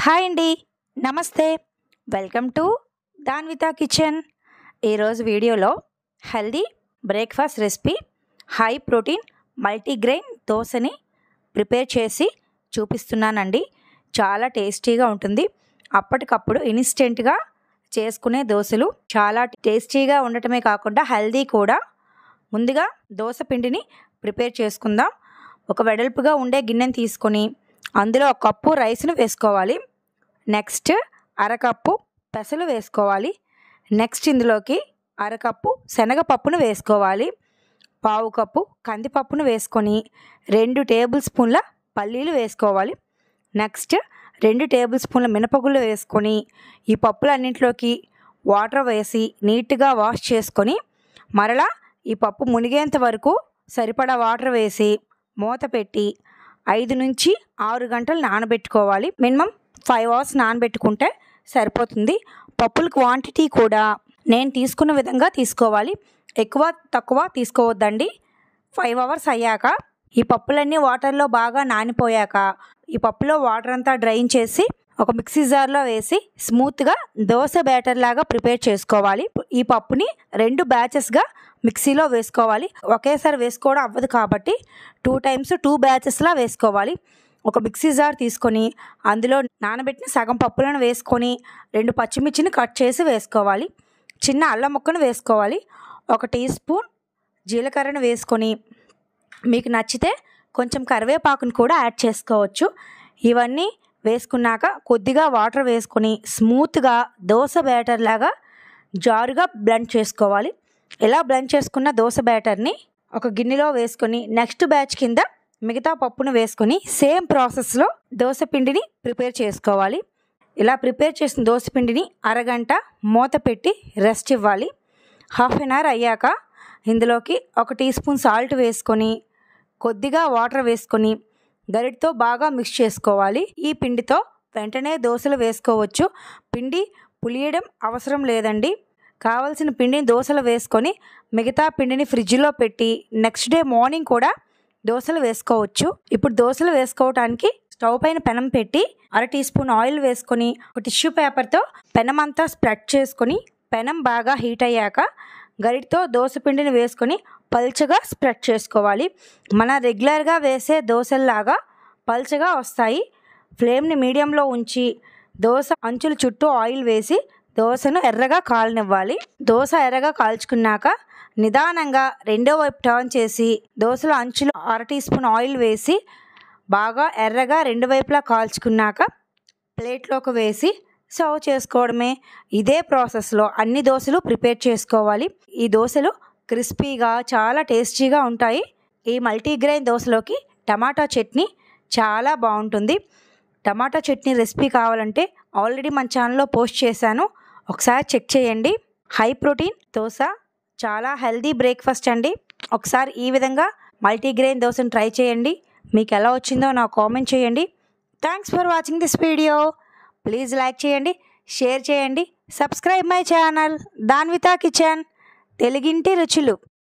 Hi అండి. నమస్తే. Welcome to Danvitha kitchen. ఈరోజు వీడియోలో healthy breakfast recipe high protein multigrain దోశని ప్రిపేర్ చేసి చూపిస్తున్నానండి. చాలా టేస్టీగా ఉంటుంది. అప్పటికప్పుడు ఇన్స్టెంట్గా చేసుకునే దోశలు చాలా టేస్టీగా ఉండటమే కాకుండా హెల్దీ కూడా. ముందుగా దోశ పిండిని ప్రిపేర్ చేసుకుందాం. ఒక వెడల్పుగా ఉండే గిన్నెని తీసుకొని అందులో ఒక కప్పు రైస్ను వేసుకోవాలి. నెక్స్ట్ అరకప్పు పెసలు వేసుకోవాలి. నెక్స్ట్ ఇందులోకి అరకప్పు శనగపప్పును వేసుకోవాలి. పావు కప్పు కందిపప్పును వేసుకొని 2 టేబుల్ స్పూన్ల పల్లీలు వేసుకోవాలి. నెక్స్ట్ 2 టేబుల్ స్పూన్ల మినపగుళ్ళు వేసుకొని ఈ పప్పులన్నింటిలోకి వాటర్ వేసి నీట్గా వాష్ చేసుకొని మరలా ఈ పప్పు మునిగేంత వరకు సరిపడా వాటర్ వేసి మూత పెట్టి 5 నుంచి 6 గంటలు నానబెట్టుకోవాలి. మినిమం 5 అవర్స్ నానబెట్టుకుంటే సరిపోతుంది. పప్పుల క్వాంటిటీ కూడా నేను తీసుకున్న విధంగా తీసుకోవాలి. ఎక్కువ తక్కువ తీసుకోవద్దండి. 5 అవర్స్ అయ్యాక ఈ పప్పులన్నీ వాటర్లో బాగా నానిపోయాక ఈ పప్పులో వాటర్ అంతా డ్రైన్ చేసి ఒక మిక్సీ జార్లో వేసి స్మూత్గా దోశ బ్యాటర్ లాగా ప్రిపేర్ చేసుకోవాలి. ఈ పప్పుని 2 బ్యాచెస్గా మిక్సీలో వేసుకోవాలి. ఒకేసారి వేసుకోవడం అవ్వదు కాబట్టి 2 టైమ్స్ 2 బ్యాచెస్లా వేసుకోవాలి. ఒక మిక్సీ జార్ తీసుకొని అందులో నానబెట్టిన సగం పప్పులను వేసుకొని 2 పచ్చిమిర్చిని కట్ చేసి వేసుకోవాలి. చిన్న అల్లం ముక్కను వేసుకోవాలి. 1 టీ స్పూన్ జీలకర్రను వేసుకొని మీకు నచ్చితే కొంచెం కరివేపాకును కూడా యాడ్ చేసుకోవచ్చు. ఇవన్నీ వేసుకున్నాక కొద్దిగా వాటర్ వేసుకొని స్మూత్గా దోశ బ్యాటర్ లాగా జారుగా బ్లెండ్ చేసుకోవాలి. ఇలా బ్లెండ్ చేసుకున్న దోశ బ్యాటర్ని ఒక గిన్నెలో వేసుకొని నెక్స్ట్ బ్యాచ్ కింద మిగతా పప్పును వేసుకొని సేమ్ ప్రాసెస్లో దోశ పిండిని ప్రిపేర్ చేసుకోవాలి. ఇలా ప్రిపేర్ చేసిన దోశ పిండిని అరగంట మూత పెట్టి రెస్ట్ ఇవ్వాలి. హాఫ్ అన్ అవర్ అయ్యాక ఇందులోకి 1 టీ స్పూన్ సాల్ట్ వేసుకొని కొద్దిగా వాటర్ వేసుకొని గరిటతో బాగా మిక్స్ చేసుకోవాలి. ఈ పిండితో వెంటనే దోశలు వేసుకోవచ్చు. పిండి పులియడం అవసరం లేదండి. కావలసిన పిండిని దోశలు వేసుకొని మిగతా పిండిని ఫ్రిడ్జ్లో పెట్టి నెక్స్ట్ డే మార్నింగ్ కూడా దోశలు వేసుకోవచ్చు. ఇప్పుడు దోశలు వేసుకోవడానికి స్టవ్ పైన పెనం పెట్టి 1/2 టీ స్పూన్ ఆయిల్ వేసుకొని ఒక టిష్యూ పేపర్తో పెనం అంతా స్ప్రెడ్ చేసుకొని పెనం బాగా హీట్ అయ్యాక గరిటతో దోశ పిండిని వేసుకొని పల్చగా స్ప్రెడ్ చేసుకోవాలి. మన రెగ్యులర్గా వేసే దోశల్లాగా పల్చగా వస్తాయి. ఫ్లేమ్ని మీడియంలో ఉంచి దోశ అంచుల చుట్టూ ఆయిల్ వేసి దోశను ఎర్రగా కాలనివ్వాలి. దోశ ఎర్రగా కాల్చుకున్నాక నిదానంగా రెండో వైపు టర్న్ చేసి దోశల అంచులు 1/2 టీ స్పూన్ ఆయిల్ వేసి బాగా ఎర్రగా 2 వైపులా కాల్చుకున్నాక ప్లేట్లోకి వేసి సర్వ్ చేసుకోవడమే. ఇదే ప్రాసెస్లో అన్ని దోశలు ప్రిపేర్ చేసుకోవాలి. ఈ దోశలు క్రిస్పీగా చాలా టేస్టీగా ఉంటాయి. ఈ మల్టీగ్రెయిన్ దోశలోకి టమాటా చట్నీ చాలా బాగుంటుంది. టమాటా చట్నీ రెసిపీ కావాలంటే ఆల్రెడీ మన ఛానల్లో పోస్ట్ చేశాను, ఒకసారి చెక్ చేయండి. హై ప్రోటీన్ దోశ చాలా హెల్దీ బ్రేక్ఫాస్ట్ అండి. ఒకసారి ఈ విధంగా మల్టీగ్రెయిన్ దోశను ట్రై చేయండి. మీకు ఎలా వచ్చిందో నాకు కామెంట్ చేయండి. Thanks for watching this video. Please like చేయండి, షేర్ చేయండి, subscribe my channel Danvitha kitchen తెలుగింటి రుచులు.